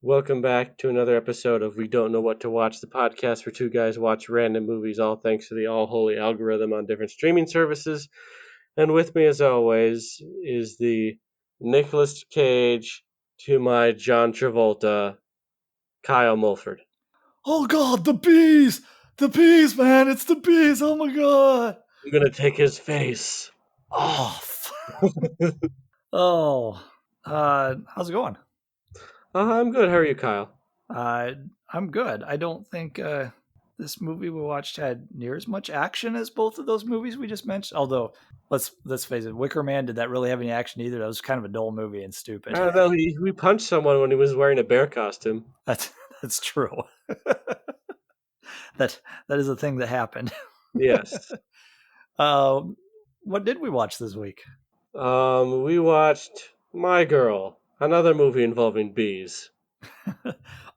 Welcome back to another episode of We Don't Know What to Watch, the podcast where two guys watch random movies, all thanks to the all holy algorithm on different streaming services. And with me, as always, is the Nicolas Cage to my John Travolta, Kyle Mulford. Oh God, the bees! The bees, man! It's the bees! Oh my God! I'm gonna take his face off. Oh, how's it going? I'm good. How are you, Kyle? I'm good. I don't think this movie we watched had near as much action as both of those movies we just mentioned. Although, let's face it, Wicker Man did that really have any action either. That was kind of a dull movie and stupid. I don't know. We punched someone when he was wearing a bear costume. That's true. that is a thing that happened. Yes. What did we watch this week? We watched My Girl, another movie involving bees.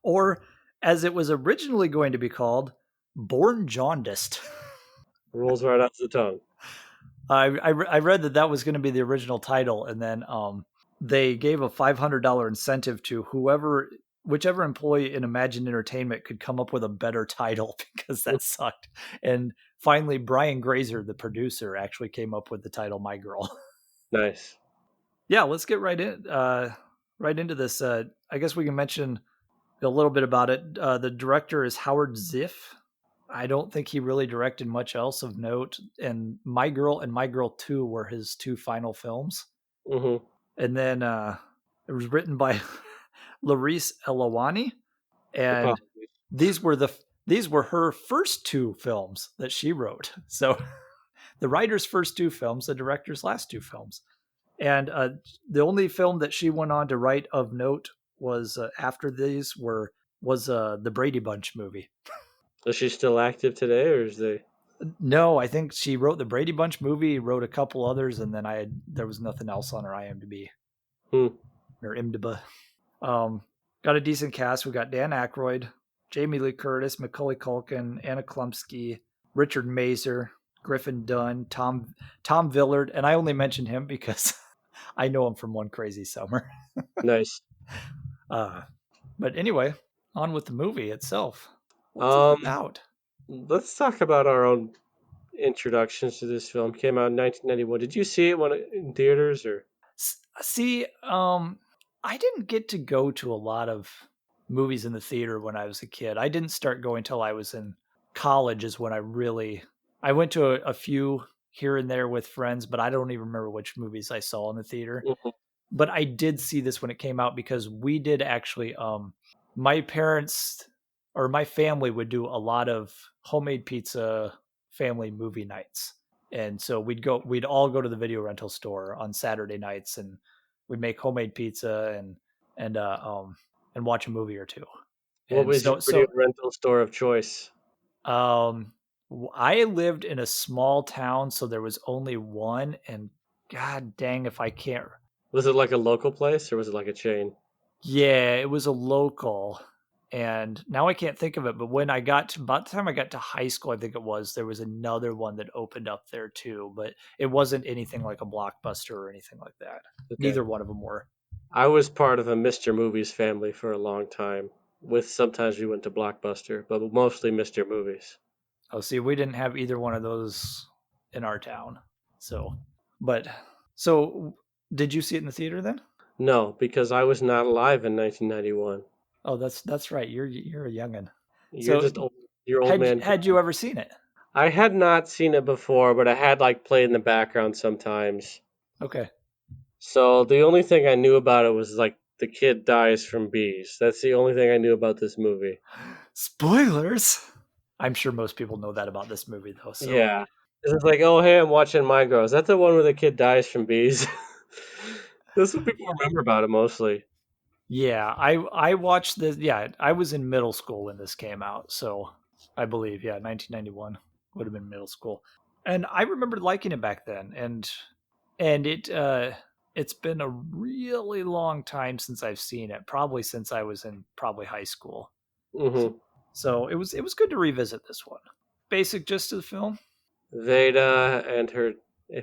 Or, as it was originally going to be called, Born Jaundiced. Rolls right off the tongue. I read that was going to be the original title, and then they gave a $500 incentive to whichever employee in Imagine Entertainment could come up with a better title because that sucked. And finally, Brian Grazer, the producer, actually came up with the title My Girl. Nice. Yeah, let's get right into this. I guess we can mention a little bit about it. The director is Howard Ziff. I don't think he really directed much else of note. And My Girl and My Girl 2 were his two final films. Mm-hmm. And then it was written by Larise Elawani. And these were her first two films that she wrote. So the writer's first two films, the director's last two films. And the only film that she went on to write of note was after these was the Brady Bunch movie. Is she still active today, or is they? No, I think she wrote the Brady Bunch movie, wrote a couple others, and then there was nothing else on her IMDb or IMDb. Got a decent cast. We got Dan Aykroyd, Jamie Lee Curtis, Macaulay Culkin, Anna Klumsky, Richard Mazer, Griffin Dunn, Tom Villard, and I only mentioned him because I know him from One Crazy Summer. Nice. But anyway, on with the movie itself. What's it about? Let's talk about our own introductions to this film. It came out in 1991. Did you see it in theaters or? See, I didn't get to go to a lot of movies in the theater when I was a kid. I didn't start going till I was in college is when I went to a few here and there with friends, but I don't even remember which movies I saw in the theater. Mm-hmm. But I did see this when it came out because we did actually, my parents or my family would do a lot of homemade pizza family movie nights. And so we'd all go to the video rental store on Saturday nights and we'd make homemade pizza and watch a movie or two. What was your video rental store of choice? I lived in a small town, so there was only one, and god dang if I can't. Was it like a local place or was it like a chain? Yeah, it was a local. And now I can't think of it, but about the time I got to high school, I think it was, there was another one that opened up there too, but it wasn't anything like a Blockbuster or anything like that. Okay. Neither one of them were. I was part of a Mr. Movies family for a long time. Sometimes we went to Blockbuster, but mostly Mr. Movies. Oh, see, we didn't have either one of those in our town. So did you see it in the theater then? No, because I was not alive in 1991. Oh, that's right. You're a youngin'. You're just old. You're old man. Had you ever seen it? I had not seen it before, but I had played in the background sometimes. Okay. So the only thing I knew about it was the kid dies from bees. That's the only thing I knew about this movie. Spoilers. I'm sure most people know that about this movie though. So. Yeah. It's like, oh hey, I'm watching My Girl. Is that the one where the kid dies from bees? That's what people remember about it mostly. Yeah, I watched this. Yeah, I was in middle school when this came out, so I believe 1991 would have been middle school, and I remember liking it back then. And it's been a really long time since I've seen it, probably since I was in high school. Mm-hmm. So it was good to revisit this one. Basic gist of the film: Veda and her,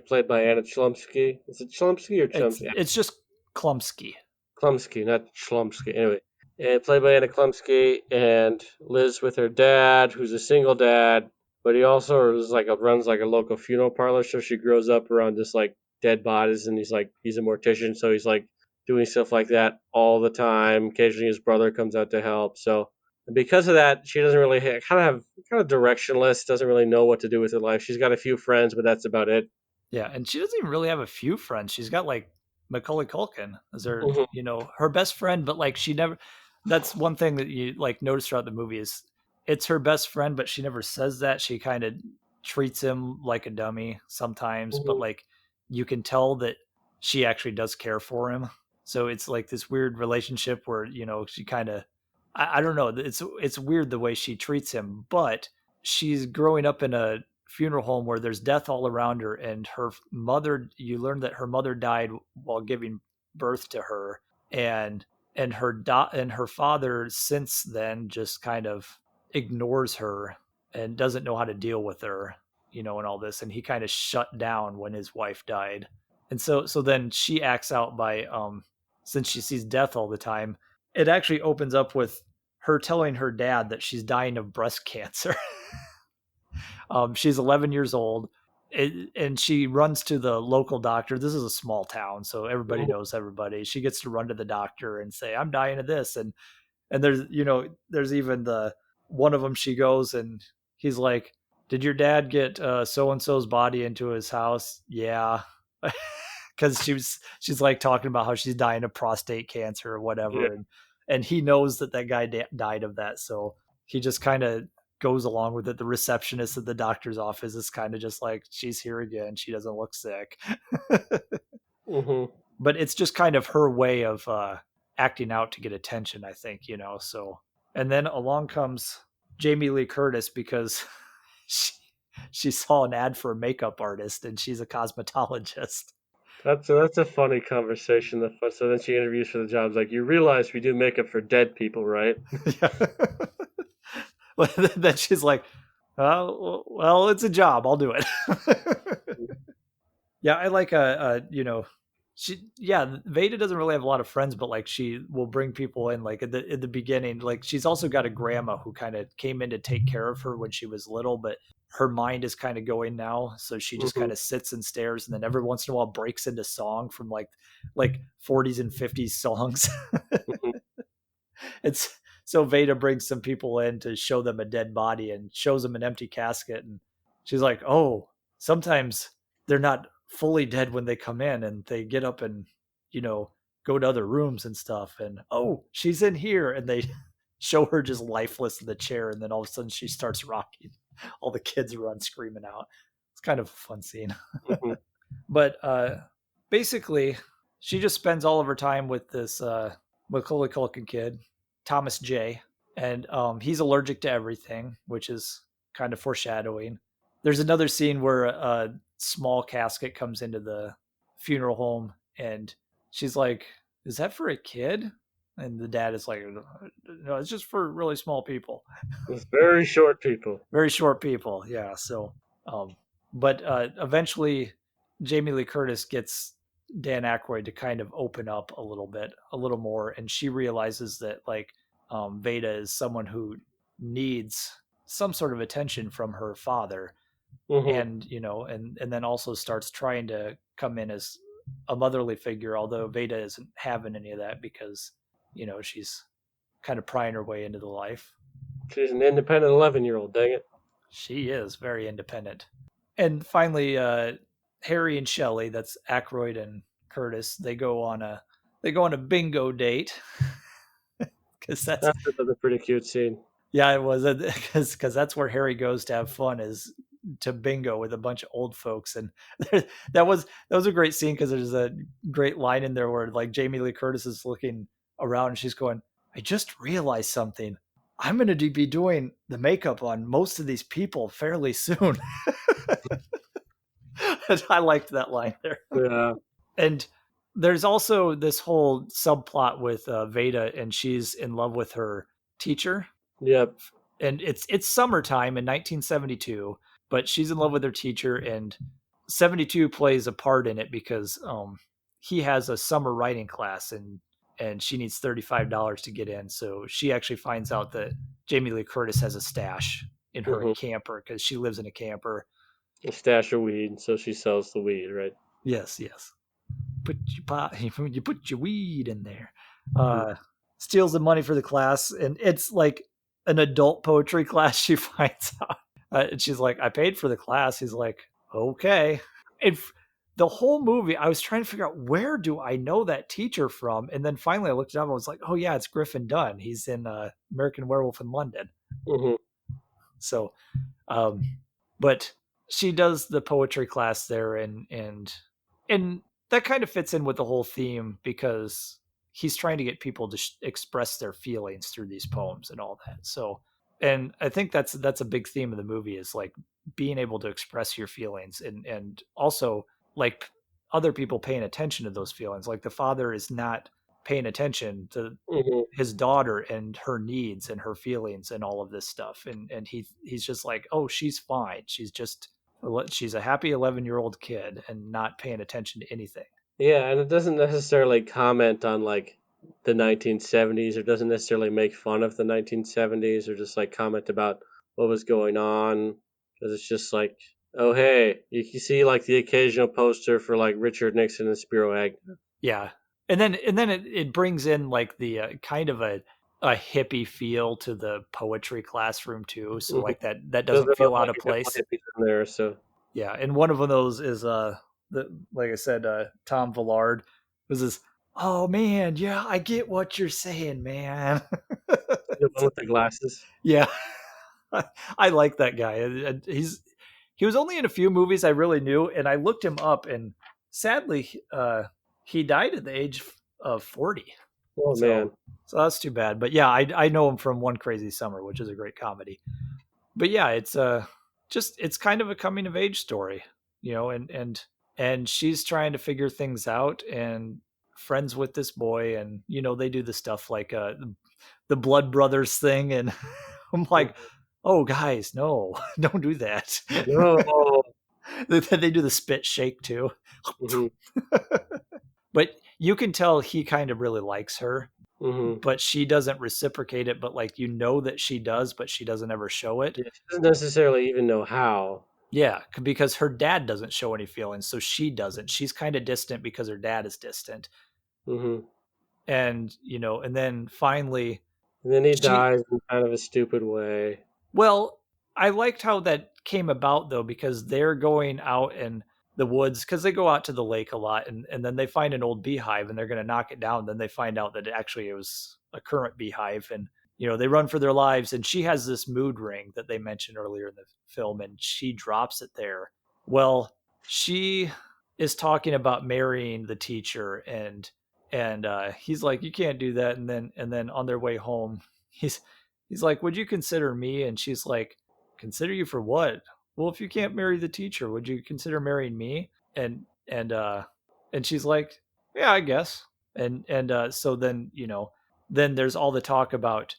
played by Anna Chlumsky. Is it Chlumsky or Chomsky? It's just Klumsky. Klumsky, not Chlumsky. Anyway, and played by Anna Klumsky, and lives with her dad, who's a single dad, but he also is like runs like a local funeral parlor. So she grows up around just like dead bodies, and he's a mortician, so he's like doing stuff like that all the time. Occasionally, his brother comes out to help. So and because of that, she doesn't really kind of directionless. Doesn't really know what to do with her life. She's got a few friends, but that's about it. Yeah, and she doesn't even really have a few friends. She's got like Macaulay Culkin as her, Hmm. her best friend, but like she never that's one thing that you like notice throughout the movie is it's her best friend, but she never says that. She kind of treats him like a dummy sometimes, but Hmm. like you can tell that she actually does care for him. So it's like this weird relationship where, she kind of I don't know, it's weird the way she treats him, but she's growing up in a funeral home where there's death all around her, and her mother, you learn that her mother died while giving birth to her, and and her father since then just kind of ignores her and doesn't know how to deal with her, and all this, and he kind of shut down when his wife died. And so then she acts out by since she sees death all the time, it actually opens up with her telling her dad that she's dying of breast cancer. She's 11 years old, and she runs to the local doctor. This is a small town, so everybody knows everybody. She gets to run to the doctor and say, "I'm dying of this," and there's even the one of them. She goes and he's like, "Did your dad get so and so's body into his house?" Yeah. Because she's like talking about how she's dying of prostate cancer or Yeah. whatever, and he knows that guy died of that, so he just kind of goes along with it. The receptionist at the doctor's office is kind of just like, she's here again, she doesn't look sick. Hmm. But it's just kind of her way of acting out to get attention, I think, so. And then along comes Jamie Lee Curtis because she, she saw an ad for a makeup artist and she's a cosmetologist. That's a funny conversation. So then she interviews for the jobs. Like, you realize we do makeup for dead people, right? Yeah. Then she's like, oh, well, it's a job, I'll do it. Yeah, I like Veda doesn't really have a lot of friends, but like she will bring people in like at the beginning. Like she's also got a grandma who kind of came in to take care of her when she was little, but her mind is kind of going now, so she just Hmm. kind of sits and stares, and then every once in a while breaks into song from like 40s and 50s songs. Hmm. It's so Veda brings some people in to show them a dead body and shows them an empty casket, and she's like, "Oh, sometimes they're not fully dead when they come in, and they get up and you know go to other rooms and stuff." And oh, she's in here, and they show her just lifeless in the chair, and then all of a sudden she starts rocking. All the kids run screaming out. It's kind of a fun scene. Hmm. But basically, she just spends all of her time with this Macaulay Culkin kid, Thomas J, and he's allergic to everything, which is kind of foreshadowing. There's another scene where a small casket comes into the funeral home, and she's like, "Is that for a kid?" And the dad is like, "No, it's just for really small people." It's very short people. Very short people, yeah. So um but eventually Jamie Lee Curtis gets Dan Aykroyd to kind of open up a little bit, a little more, and she realizes that like Veda is someone who needs some sort of attention from her father, Hmm. and and then also starts trying to come in as a motherly figure, although Veda isn't having any of that because she's kind of prying her way into the life. She's an independent 11-year-old. Dang it. She is very independent. And finally, Harry and Shelley, that's Aykroyd and Curtis, they go on a bingo date because that's That's another pretty cute scene. yeah, it was because that's where Harry goes to have fun, is to bingo with a bunch of old folks. And that was a great scene because there's a great line in there where like Jamie Lee Curtis is looking around and she's going, "I just realized something. I'm going to be doing the makeup on most of these people fairly soon." I liked that line there. Yeah. And there's also this whole subplot with Veda, and she's in love with her teacher, Yep. and it's summertime in 1972, but she's in love with her teacher, and 72 plays a part in it because he has a summer writing class, and and she needs $35 to get in. So she actually finds out that Jamie Lee Curtis has a stash in her Mm-hmm. camper because she lives in a camper. A stash of weed, so she sells the weed, right? Yes, yes. Put your pot, you put your weed in there. Mm-hmm. Steals the money for the class, and it's like an adult poetry class. She finds out, and she's like, "I paid for the class." He's like, "Okay." And the whole movie, I was trying to figure out where do I know that teacher from, and then finally I looked it up. And I was like, "Oh yeah, it's Griffin Dunn. He's in American Werewolf in London." Mm-hmm. So, um, but she does the poetry class there, and that kind of fits in with the whole theme because he's trying to get people to express their feelings through these poems and all that. So, and I think that's a big theme of the movie is like being able to express your feelings, and also like other people paying attention to those feelings. Like the father is not paying attention to Mm-hmm. his daughter and her needs and her feelings and all of this stuff, and he's just like, oh, she's fine, she's a happy 11-year-old kid and not paying attention to anything. Yeah, and it doesn't necessarily comment on like the 1970s, or doesn't necessarily make fun of the 1970s, or just like comment about what was going on, because it's just like, oh hey, you can see like the occasional poster for like Richard Nixon and Spiro Agnew. Yeah, and then it brings in like the kind of a hippie feel to the poetry classroom too, so Mm-hmm. like that Because doesn't there are feel out like of a couple of place. hippies in there, so Yeah, and one of those is like I said, Tom Villard was this. Oh man, yeah, I get what you're saying, man. the one with the glasses. Yeah, I like that guy. And he was only in a few movies I really knew, and I looked him up, and sadly, he died at the age of 40. Oh So man, so that's too bad. But yeah, I know him from One Crazy Summer, which is a great comedy. But yeah, it's just it's kind of a coming of age story, and she's trying to figure things out and friends with this boy, and they do the stuff like the Blood Brothers thing, and I'm like, Mhm. oh guys, no, don't do that. No. They do the spit shake too. Hmm. But you can tell he kind of really likes her, Hmm. but she doesn't reciprocate it, but like that she does, but she doesn't ever show it. Yeah, she doesn't necessarily even know how. Yeah, because her dad doesn't show any feelings, so she doesn't. She's kind of distant because her dad is distant. Hmm. And then finally And then he she dies in kind of a stupid way. well, I liked how that came about though, because they're going out in the woods because they go out to the lake a lot, and then they find an old beehive and they're going to knock it down. Then they find out that it was a current beehive, and they run for their lives. And she has this mood ring that they mentioned earlier in the film, and she drops it there. Well, she is talking about marrying the teacher, and he's like, you can't do that. And then on their way home, he's like, would you consider me? And she's like, consider you for what? Well, if you can't marry the teacher, would you consider marrying me? And she's like, yeah, I guess. And so then there's all the talk about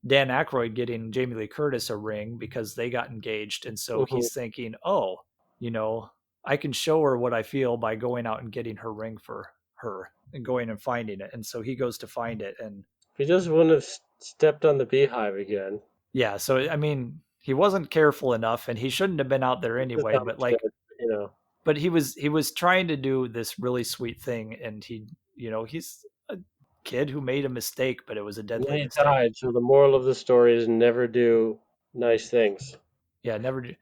Dan Aykroyd getting Jamie Lee Curtis a ring because they got engaged, and so Hmm. he's thinking, oh, you know, I can show her what I feel by going out and getting her ring for her and going and finding it. And so he goes to find it, and He just wouldn't have stepped on the beehive again. yeah, so I mean, he wasn't careful enough, and he shouldn't have been out there It's just anyway. how But much like, good, you know. but he was trying to do this really sweet thing, and he's a kid who made a mistake, but it was a And then deadly he mistake. died, so the moral of the story is never do nice things. Yeah, never do.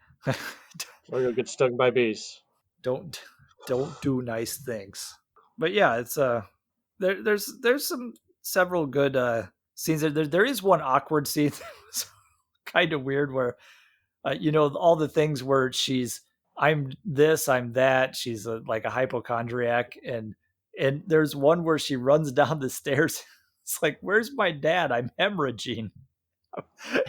Or you'll get stung by bees. don't don't do nice things. But yeah, it's there's some several good scenes. There is one awkward scene that was kind of weird where all the things where I'm this, I'm that. She's like a hypochondriac, and there's one where she runs down the stairs. It's like, where's my dad? I'm hemorrhaging. and,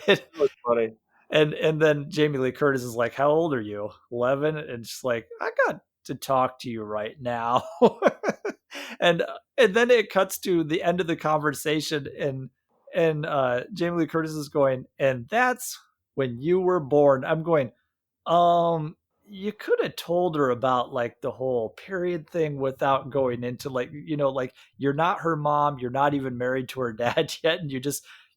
That was funny. and then Jamie Lee Curtis is like, how old are you? 11? And she's like, I got to talk to you right now. and and then it cuts to the end of the conversation, and Jamie Lee Curtis is going, and that's when you were born. I'm going, you could have told her about like the whole period thing without going into like, like you're not her mom, you're not even married to her dad yet, and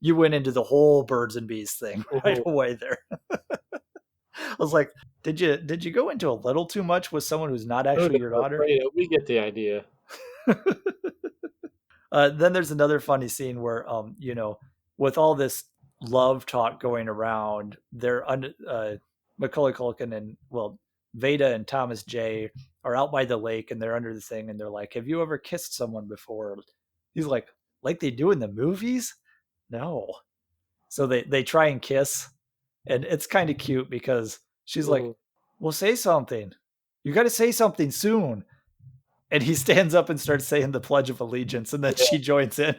you went into the whole birds and bees thing right Mhm. away there. I was like, did you go into a little too much with someone who's not No, actually your no, daughter? but, we get the idea. Then there's another funny scene where, with all this love talk going around, Macaulay Culkin and Veda and Thomas J are out by the lake and they're under the thing and they're like, "Have you ever kissed someone before?" He's like they do in the movies? No. So they try and kiss, and it's kind of cute because she's like, Mhm. "Well, say something. You got to say something soon." And he stands up and starts saying the Pledge of Allegiance, and then Yeah, she joins in.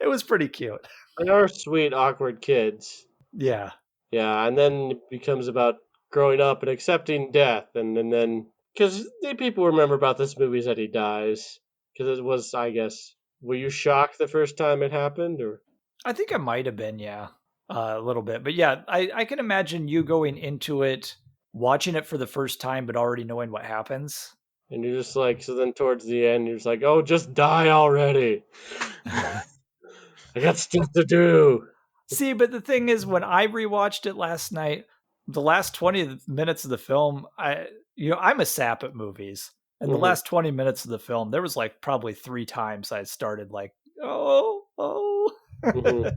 It was pretty cute. they are sweet, awkward kids. Yeah. Yeah, and then it becomes about growing up and accepting death, and then because people remember about this movie is that he dies. Because it was, I guess, were you shocked the first time it happened, or I think I might have been, yeah, a little bit. But yeah, I can imagine you going into it, watching it for the first time, but already knowing what happens. and you're just like, so then towards the end, you're just like, oh, just die already. I got stuff to do. See, but the thing is, when I rewatched it last night, the last 20 minutes of the film, I'm a sap at movies. And the Hmm. last 20 minutes of the film, there was like probably 3 times I started like, oh, oh. Hmm.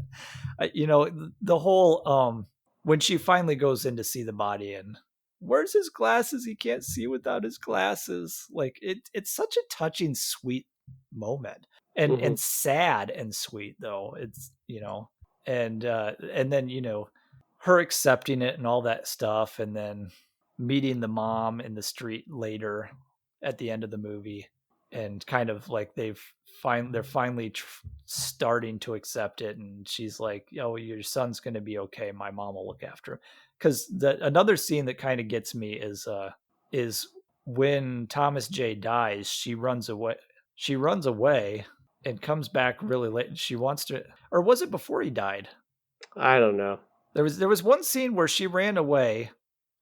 The whole when she finally goes in to see the body and where's his glasses? He can't see without his glasses. Like it's such a touching, sweet moment. Hmm. And sad and sweet though. It's and then her accepting it and all that stuff and then meeting the mom in the street later at the end of the movie and kind of like they're finally starting to accept it and she's like, oh, your son's going to be okay, my mom will look after him. Because another scene that kind of gets me is when Thomas J dies, she runs away and comes back really late. She wants to, or was it before he died? I don't know. There was one scene where she ran away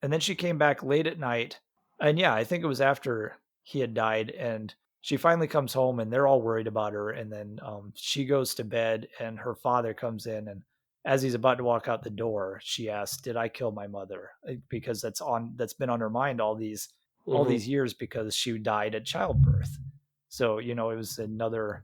and then she came back late at night. And yeah, I think it was after he had died and she finally comes home and they're all worried about her and then she goes to bed and her father comes in and as he's about to walk out the door, she asks, "Did I kill my mother?" Because that's been on her mind all Hmm. these years because she died at childbirth. So, it was another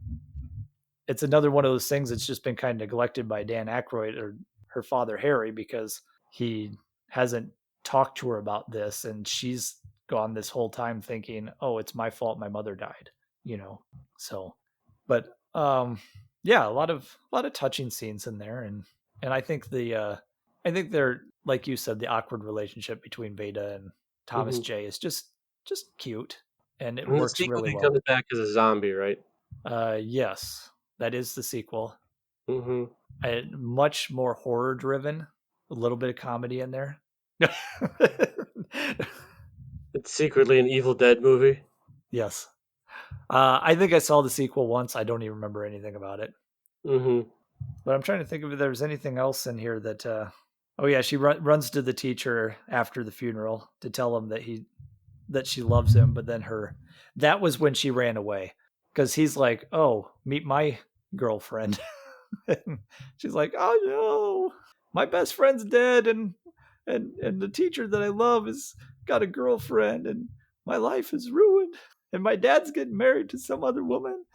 one of those things that's just been kind of neglected by Dan Aykroyd or her father Harry because he hasn't talked to her about this, and she's gone this whole time thinking, "Oh, it's my fault. My mother died." You know, so, but yeah, a lot of touching scenes in there, and I think they're like you said, the awkward relationship between Veda and Thomas Hmm. J is just cute, and it And the works sequel, really he well. comes back as a zombie, right? Yes, that is the sequel. Hmm. Much more horror driven, a little bit of comedy in there. It's secretly an Evil Dead movie. Yes. I think I saw the sequel once. I don't even remember anything about it. Hmm. But I'm trying to think if there's anything else in here that. Oh yeah, she runs to the teacher after the funeral to tell him that she loves him. But then that was when she ran away because he's like, "Oh, meet my girlfriend." And she's like, "Oh no, my best friend's dead, and the teacher that I love has got a girlfriend, and my life is ruined, and my dad's getting married to some other woman."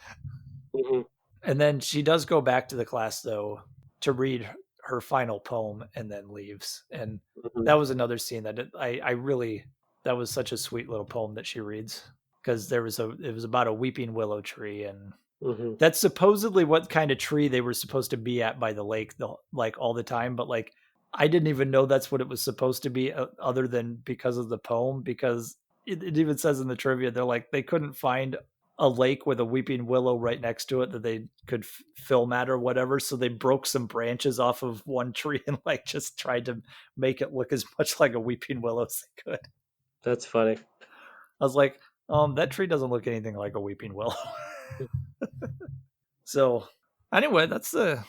Hmm. And then she does go back to the class though to read her final poem, and then leaves. And Hmm. that was another scene that I really that was such a sweet little poem that she reads because it was about a weeping willow tree and Hmm. that's supposedly what kind of tree they were supposed to be at by the lake, like all the time. But like, I didn't even know that's what it was supposed to be, other than because of the poem. Because it even says in the trivia, they're like they couldn't find a lake with a weeping willow right next to it that they could film at or whatever. So they broke some branches off of one tree and like just tried to make it look as much like a weeping willow as they could. That's funny. I was like, that tree doesn't look anything like a weeping willow. So anyway, that's the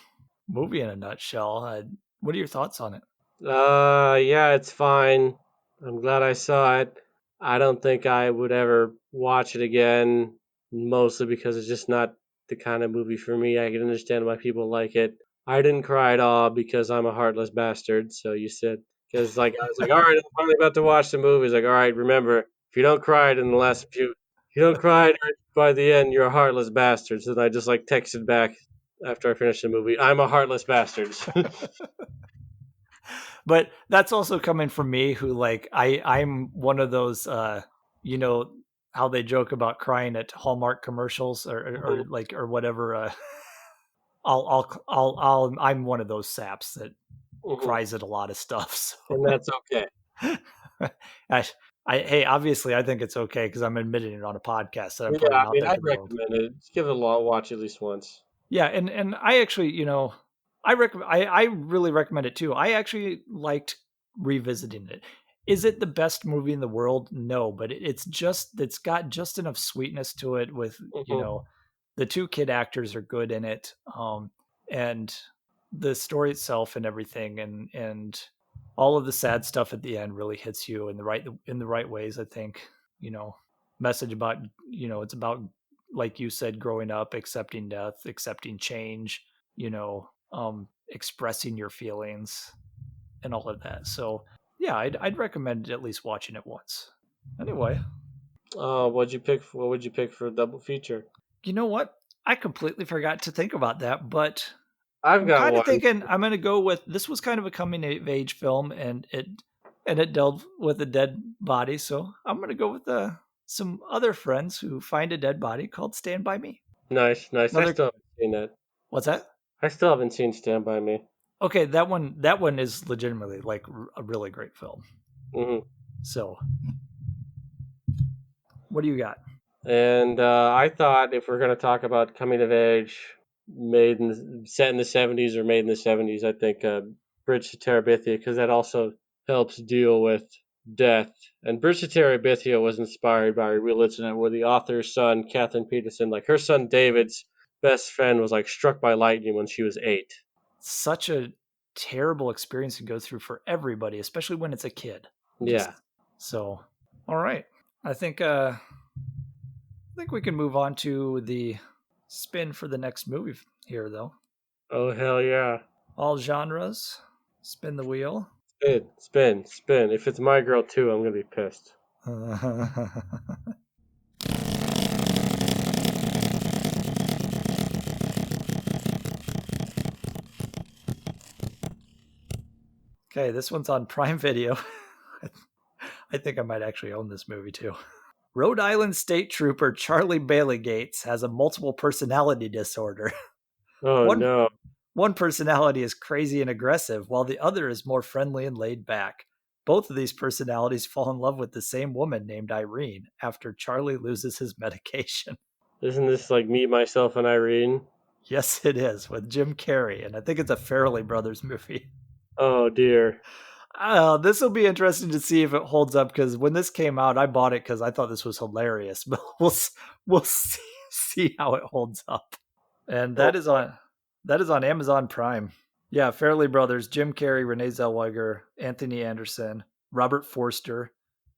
movie in a nutshell. What are your thoughts on it? Yeah, it's fine. I'm glad I saw it. I don't think I would ever watch it again, mostly because it's just not the kind of movie for me. I can understand why people like it. I didn't cry at all because I'm a heartless bastard. So you said, because like I was like, all right, I'm finally about to watch the movie. It's like, all right, remember, if you don't cry in the last few, if you don't cry by the end, you're a heartless bastard. So then I just like texted back after I finished the movie, I'm a heartless bastard. But that's also coming from me, who like I'm one of those you know how they joke about crying at Hallmark commercials or like or whatever. I'm one of those saps that Mhm. cries at a lot of stuff. So And that's okay. I, hey, obviously I think it's okay because I'm admitting it on a podcast that I'm Yeah, putting I out mean, there I'd to the world. recommend it. Just give it a watch at least once. Yeah, and I actually, I really recommend it too. I actually liked revisiting it. Is it the best movie in the world? No, but it's got just enough sweetness to it with, Hmm. the two kid actors are good in it. And the story itself and everything and all of the sad stuff at the end really hits you in the right ways, I think. You know, message about, it's about, like you said, growing up, accepting death, accepting change, expressing your feelings and all of that. So yeah, I'd recommend at least watching it once. Anyway, What'd you pick? What would you pick for a double feature? you know what? I completely forgot to think about that, but I've I'm got kind of one. thinking I'm going to go with this was kind of a coming of age film and it dealt with a dead body, so I'm going to go with some other friends who find a dead body called Stand by Me. Nice, nice. I Another still haven't seen that. What's that? I still haven't seen Stand by Me. Okay, that one is legitimately like a really great film. Hmm. So, what do you got? And I thought if we're gonna talk about coming of age, set in the '70s or made in the '70s, I think Bridge to Terabithia, because that also helps deal with death. And Bridge to Terabithia was inspired by a real incident where the author's son, Catherine Peterson, like her son David's best friend, was like struck by lightning when she was 8. Such a terrible experience to go through for everybody, especially when it's a kid. Just Yeah. so. All right. I think we can move on to the spin for the next movie here though. Oh hell yeah. All genres. Spin the wheel. Spin, spin, spin. If it's my girl too, I'm gonna be pissed. Okay, this one's on Prime Video. I think I might actually own this movie too. Rhode Island State Trooper Charlie Bailey Gates has a multiple personality disorder. Oh One no. one personality is crazy and aggressive, while the other is more friendly and laid back. Both of these personalities fall in love with the same woman named Irene after Charlie loses his medication. Isn't this like Me, Myself, and Irene? Yes, it is, with Jim Carrey, and I think it's a Farrelly Brothers movie. Oh dear. This will be interesting to see if it holds up because when this came out, I bought it because I thought this was hilarious. But we'll see how it holds up. And Oh boy. that is on Amazon Prime. Yeah, Fairley Brothers, Jim Carrey, Renee Zellweger, Anthony Anderson, Robert Forster,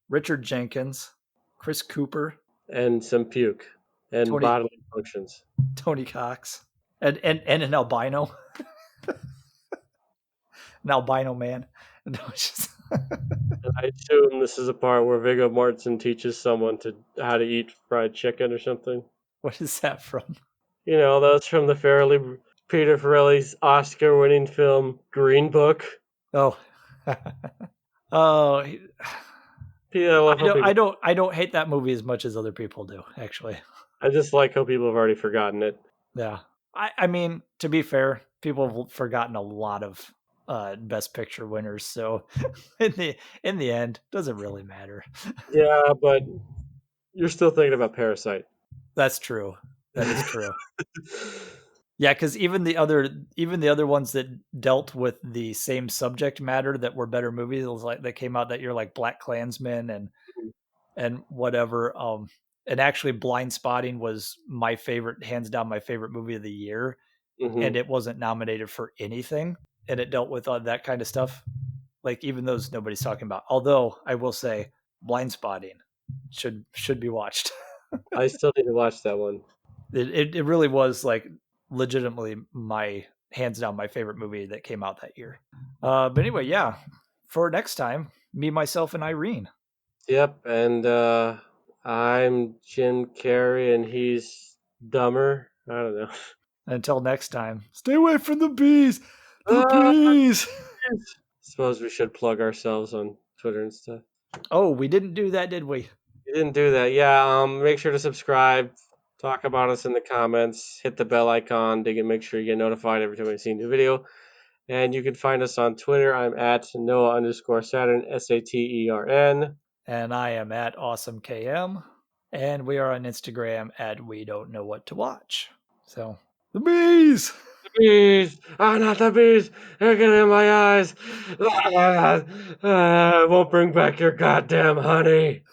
Richard Jenkins, Chris Cooper, And some puke and Tony bodily functions. Tony Cox, and an albino, an albino man. No, it's just And I assume this is a part where Viggo Mortensen teaches someone to how to eat fried chicken or something. what is that from? You know, that's from the fairly Peter Farrelly's Oscar-winning film Green Book. Oh, oh, Yeah, I love how people. I don't hate that movie as much as other people do. Actually, I just like how people have already forgotten it. yeah. I mean, to be fair, people have forgotten a lot of Best Picture winners, so in the end, doesn't really matter. Yeah, but you're still thinking about Parasite. That's true. That is true. Yeah, because even the other ones that dealt with the same subject matter that were better movies, like that came out that year, like Black Klansman and whatever. And actually, Blind Spotting was my favorite, hands down, my favorite movie of the year, Hmm. and it wasn't nominated for anything, and it dealt with that kind of stuff. like even those nobody's talking about. Although I will say, Blind Spotting should be watched. I still need to watch that one. It really was like legitimately my hands down my favorite movie that came out that year. But anyway, yeah. For next time, me, myself, and Irene. Yep, and I'm Jim Carrey, and he's dumber. I don't know. Until next time, stay away from the bees. The Ah, bees. suppose we should plug ourselves on Twitter and stuff. Oh, we didn't do that, did we? You didn't do that. Yeah, make sure to subscribe. Talk about us in the comments. Hit the bell icon to make sure you get notified every time I see a new video. And you can find us on Twitter. I'm at Noah_Saturn, SATERN. And I am at AwesomeKM. And we are on Instagram at We Don't Know What to Watch. So, the bees! The bees! Ah, not the bees! They're getting in my eyes! Won't bring back your goddamn honey!